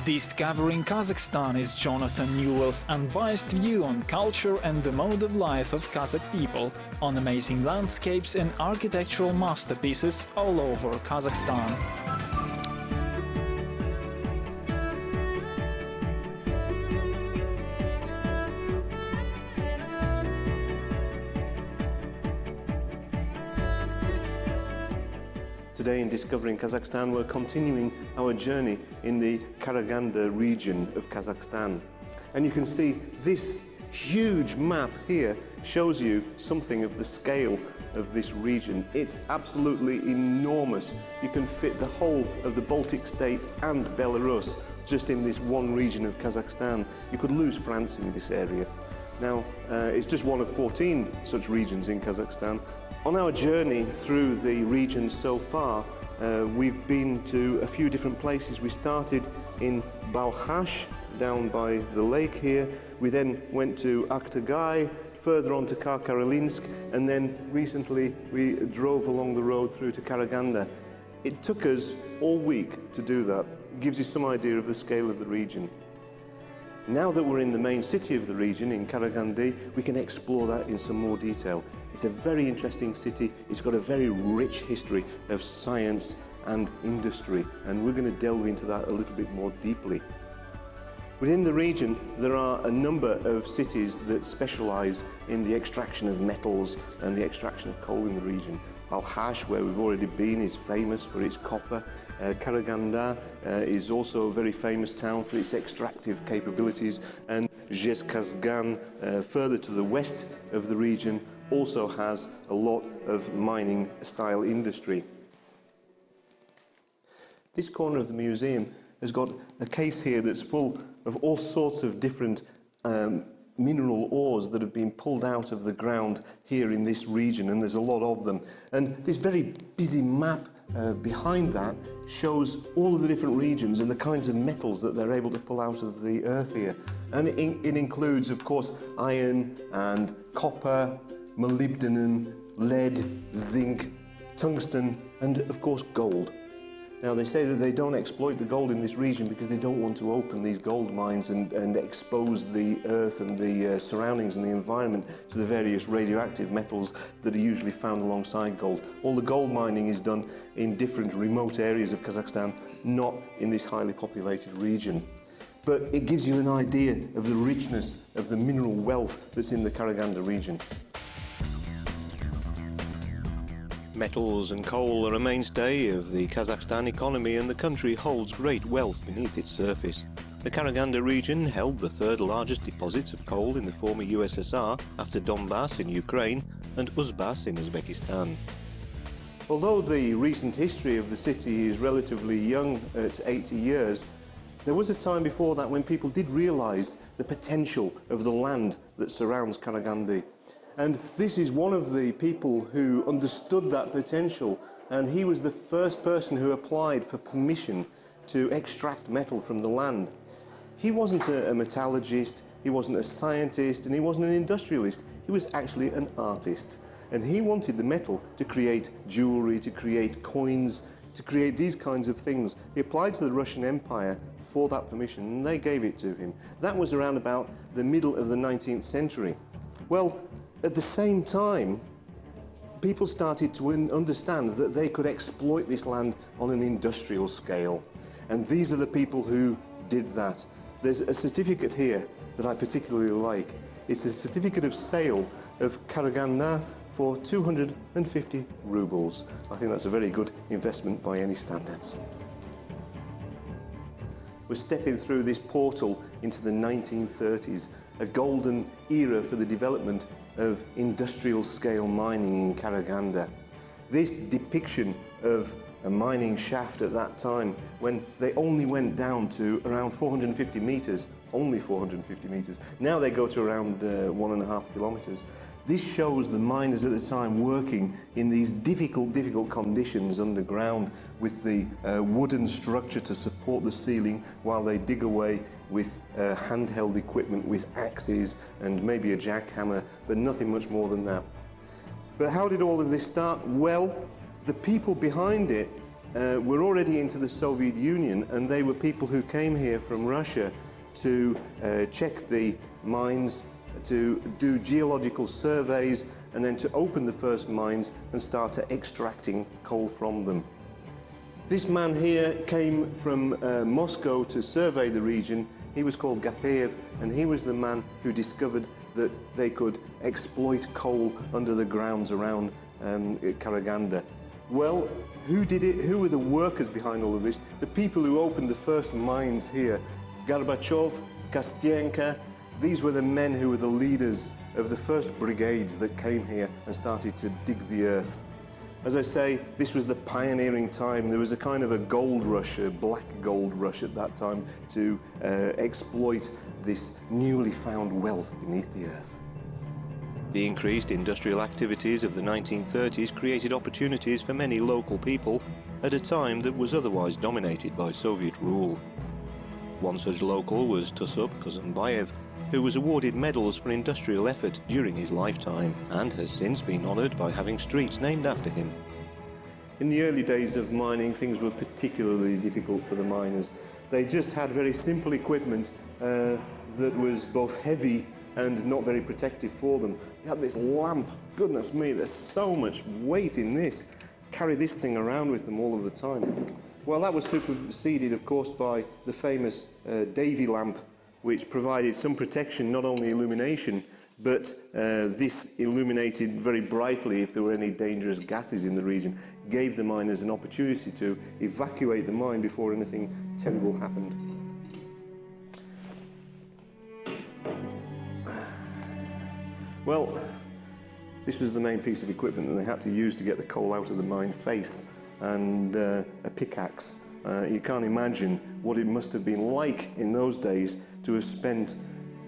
Discovering Kazakhstan is Jonathan Newell's unbiased view on culture and the mode of life of Kazakh people, on amazing landscapes and architectural masterpieces all over Kazakhstan. Today in Discovering Kazakhstan, we're continuing our journey in the Karagandy region of Kazakhstan. And you can see this huge map here shows you something of the scale of this region. It's absolutely enormous. You can fit the whole of the Baltic States and Belarus just in this one region of Kazakhstan. You could lose France in this area. Now, it's just one of 14 such regions in Kazakhstan. On our journey through the region so far, we've been to a few different places. We started in Balkhash, down by the lake here. We then went to Aktagay, further on to Karkarolinsk, and then recently we drove along the road through to Karagandy. It took us all week to do that. It gives you some idea of the scale of the region. Now that we're in the main city of the region, in Karagandy, we can explore that in some more detail. It's a very interesting city. It's got a very rich history of science and industry, and we're going to delve into that a little bit more deeply. Within the region, there are a number of cities that specialize in the extraction of metals and the extraction of coal in the region. Balkhash, where we've already been, is famous for its copper. Karagandy is also a very famous town for its extractive capabilities, and Zhezkazgan, further to the west of the region, also has a lot of mining style industry. This corner of the museum has got a case here that's full of all sorts of different mineral ores that have been pulled out of the ground here in this region, and there's a lot of them. And this very busy map behind that shows all of the different regions and the kinds of metals that they're able to pull out of the earth here. And it includes, of course, iron and copper, molybdenum, lead, zinc, tungsten, and of course gold. Now, they say that they don't exploit the gold in this region because they don't want to open these gold mines and expose the earth and the surroundings and the environment to the various radioactive metals that are usually found alongside gold. All the gold mining is done in different remote areas of Kazakhstan, not in this highly populated region. But it gives you an idea of the richness of the mineral wealth that's in the Karagandy region. Metals and coal are a mainstay of the Kazakhstan economy, and the country holds great wealth beneath its surface. The Karagandy region held the third largest deposits of coal in the former USSR after Donbass in Ukraine and Uzbas in Uzbekistan. Although the recent history of the city is relatively young at 80 years, there was a time before that when people did realize the potential of the land that surrounds Karagandy. And this is one of the people who understood that potential, and he was the first person who applied for permission to extract metal from the land. He wasn't a metallurgist, he wasn't a scientist, and he wasn't an industrialist. He was actually an artist. And he wanted the metal to create jewelry, to create coins, to create these kinds of things. He applied to the Russian Empire for that permission, and they gave it to him. That was around about the middle of the 19th century. Well, at the same time, people started to understand that they could exploit this land on an industrial scale. And these are the people who did that. There's a certificate here that I particularly like. It's a certificate of sale of Karagandy for 250 rubles. I think that's a very good investment by any standards. We're stepping through this portal into the 1930s, a golden era for the development of industrial scale mining in Karagandy. This depiction of a mining shaft at that time, when they only went down to around 450 meters, only 450 meters. Now they go to around 1.5 kilometers. This shows the miners at the time working in these difficult conditions underground with the wooden structure to support the ceiling while they dig away with handheld equipment with axes and maybe a jackhammer, but nothing much more than that. But how did all of this start? Well, the people behind it were already into the Soviet Union, and they were people who came here from Russia to check the mines, to do geological surveys, and then to open the first mines and start extracting coal from them. This man here came from Moscow to survey the region. He was called Gapeyev, and he was the man who discovered that they could exploit coal under the grounds around Karagandy. Well, who did it? Who were the workers behind all of this? The people who opened the first mines here, Gorbachev, Kostenko, these were the men who were the leaders of the first brigades that came here and started to dig the earth. As I say, this was the pioneering time. There was a kind of a gold rush, a black gold rush at that time to exploit this newly found wealth beneath the earth. The increased industrial activities of the 1930s created opportunities for many local people at a time that was otherwise dominated by Soviet rule. One such local was Tusup Kazanbayev, who was awarded medals for industrial effort during his lifetime and has since been honoured by having streets named after him. In the early days of mining, things were particularly difficult for the miners. They just had very simple equipment that was both heavy and not very protective for them. They had this lamp. Goodness me, there's so much weight in this. Carry this thing around with them all of the time. Well, that was superseded, of course, by the famous Davy Lamp, which provided some protection, not only illumination, but this illuminated very brightly if there were any dangerous gases in the region, gave the miners an opportunity to evacuate the mine before anything terrible happened. Well, this was the main piece of equipment that they had to use to get the coal out of the mine face, and a pickaxe. You can't imagine what it must have been like in those days to have spent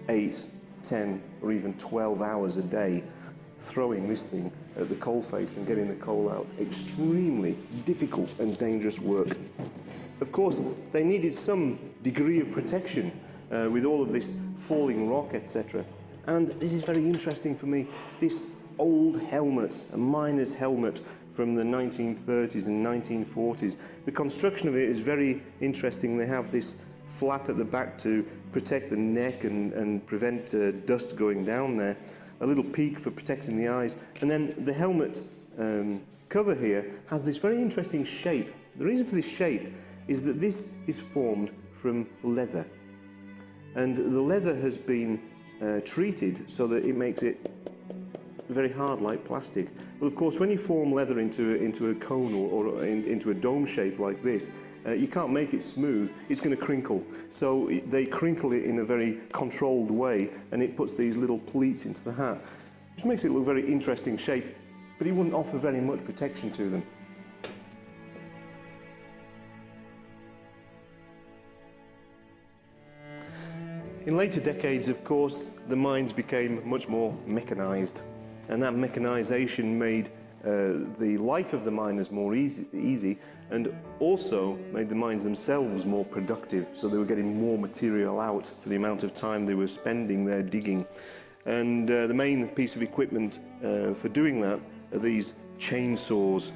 8, 10 or even 12 hours a day throwing this thing at the coal face and getting the coal out. Extremely difficult and dangerous work. Of course, they needed some degree of protection with all of this falling rock, etc. And this is very interesting for me, this old helmet, a miner's helmet from the 1930s and 1940s. The construction of it is very interesting. They have this flap at the back to protect the neck and prevent dust going down there, a little peak for protecting the eyes, and then the helmet cover here has this very interesting shape. The reason for this shape is that this is formed from leather, and the leather has been treated so that it makes it very hard like plastic. Well, of course, when you form leather into a cone or into a dome shape like this, you can't make it smooth, it's going to crinkle. So they crinkle it in a very controlled way, and it puts these little pleats into the hat, which makes it look very interesting shape, but it wouldn't offer very much protection to them. In later decades, of course, the mines became much more mechanised, and that mechanisation made the life of the miners more easy, and also made the mines themselves more productive, so they were getting more material out for the amount of time they were spending there digging. And the main piece of equipment for doing that are these chainsaws.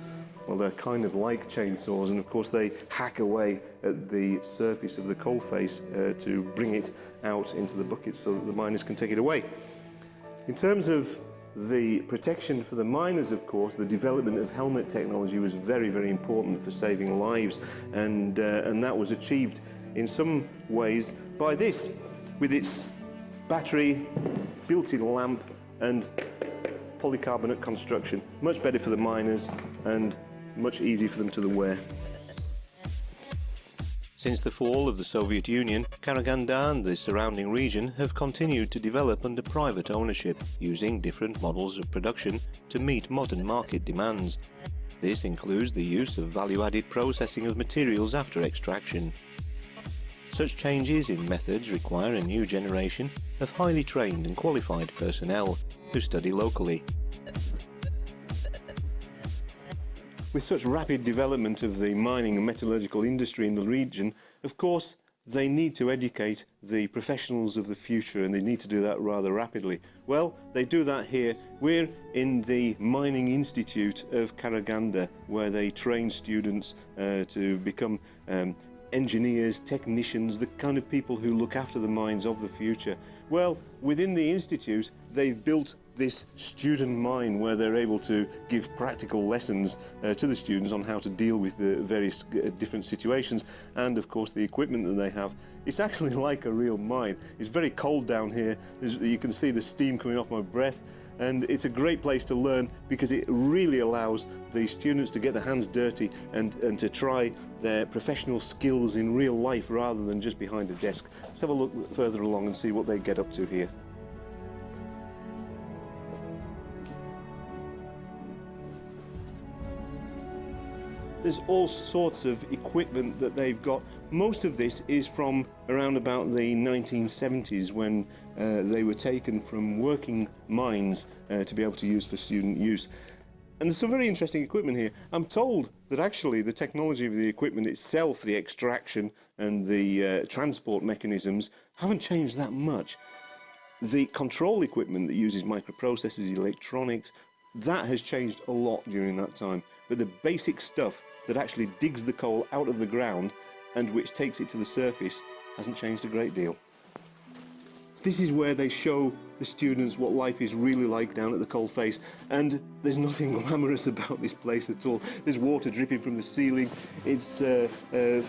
Well, they're kind of like chainsaws, and of course they hack away at the surface of the coal face to bring it out into the bucket so that the miners can take it away. In terms of the protection for the miners, of course, the development of helmet technology was very, very important for saving lives, and that was achieved in some ways by this, with its battery, built-in lamp and polycarbonate construction. Much better for the miners and much easier for them to wear. Since the fall of the Soviet Union, Karagandy and the surrounding region have continued to develop under private ownership, using different models of production to meet modern market demands. This includes the use of value-added processing of materials after extraction. Such changes in methods require a new generation of highly trained and qualified personnel who study locally. With such rapid development of the mining and metallurgical industry in the region, of course, they need to educate the professionals of the future, and they need to do that rather rapidly. Well, they do that here. We're in the Mining Institute of Karagandy, where they train students to become engineers, technicians, the kind of people who look after the mines of the future. Well, within the institute, they've built this student mine where they're able to give practical lessons to the students on how to deal with the various different situations, and of course the equipment that they have. It's actually like a real mine. It's very cold down here. You can see the steam coming off my breath, and it's a great place to learn because it really allows the students to get their hands dirty and to try their professional skills in real life rather than just behind a desk. Let's have a look further along and see what they get up to here. There's all sorts of equipment that they've got. Most of this is from around about the 1970s, when they were taken from working mines to be able to use for student use. And there's some very interesting equipment here. I'm told that actually the technology of the equipment itself, the extraction and the transport mechanisms, haven't changed that much. The control equipment that uses microprocessors, electronics, that has changed a lot during that time. But the basic stuff that actually digs the coal out of the ground and which takes it to the surface hasn't changed a great deal. This is where they show the students what life is really like down at the coal face, and there's nothing glamorous about this place at all. There's water dripping from the ceiling. It's a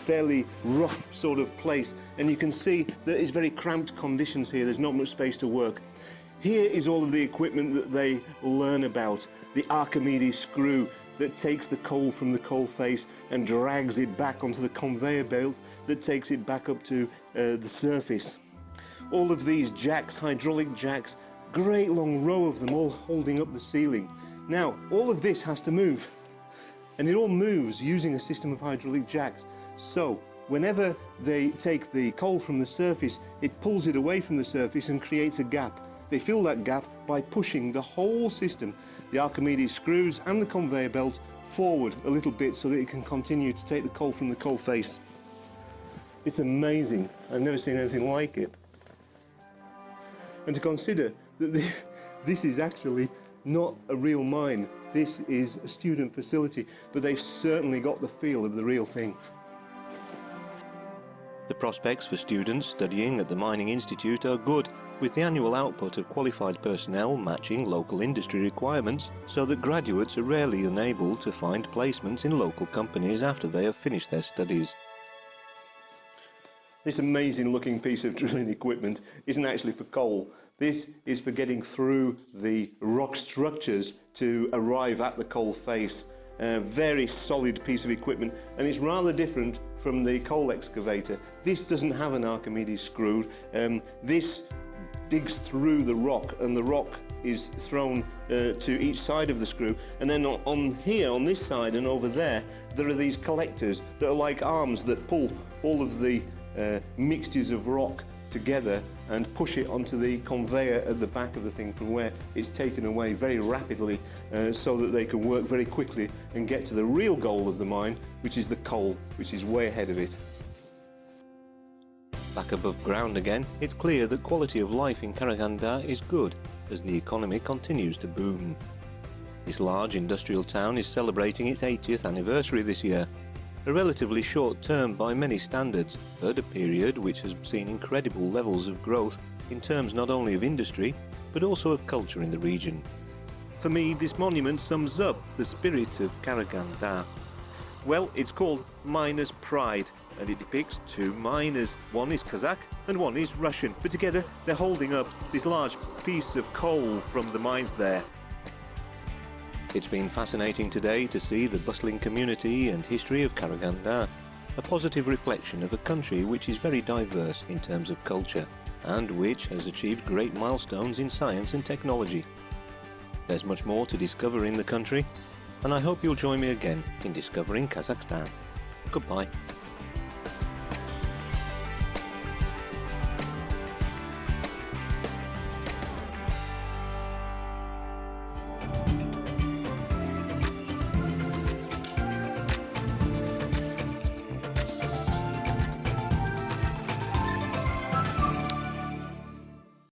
fairly rough sort of place, and you can see that it's very cramped conditions here. There's not much space to work. Here is all of the equipment that they learn about. The Archimedes screw that takes the coal from the coal face and drags it back onto the conveyor belt that takes it back up to the surface. All of these jacks, hydraulic jacks, great long row of them all holding up the ceiling. Now, all of this has to move, and it all moves using a system of hydraulic jacks. So, whenever they take the coal from the surface, it pulls it away from the surface and creates a gap. They fill that gap by pushing the whole system, the Archimedes screws and the conveyor belt, forward a little bit so that it can continue to take the coal from the coal face. It's amazing. I've never seen anything like it. And to consider that this is actually not a real mine. This is a student facility, but they've certainly got the feel of the real thing. The prospects for students studying at the Mining Institute are good, with the annual output of qualified personnel matching local industry requirements, so that graduates are rarely unable to find placements in local companies after they have finished their studies. This amazing looking piece of drilling equipment isn't actually for coal. This is for getting through the rock structures to arrive at the coal face. A very solid piece of equipment, and it's rather different from the coal excavator. This doesn't have an Archimedes screw. This digs through the rock, and the rock is thrown to each side of the screw, and then on here, on this side and over there, there are these collectors that are like arms that pull all of the mixtures of rock together and push it onto the conveyor at the back of the thing, from where it's taken away very rapidly so that they can work very quickly and get to the real goal of the mine, which is the coal, which is way ahead of it. Back above ground again, it's clear that quality of life in Karagandy is good as the economy continues to boom. This large industrial town is celebrating its 80th anniversary this year, a relatively short term by many standards, but a period which has seen incredible levels of growth in terms not only of industry, but also of culture in the region. For me, this monument sums up the spirit of Karagandy. Well, it's called Miners' Pride, and it depicts two miners. One is Kazakh and one is Russian, but together they're holding up this large piece of coal from the mines there. It's been fascinating today to see the bustling community and history of Karagandy, a positive reflection of a country which is very diverse in terms of culture, and which has achieved great milestones in science and technology. There's much more to discover in the country, and I hope you'll join me again in discovering Kazakhstan. Goodbye.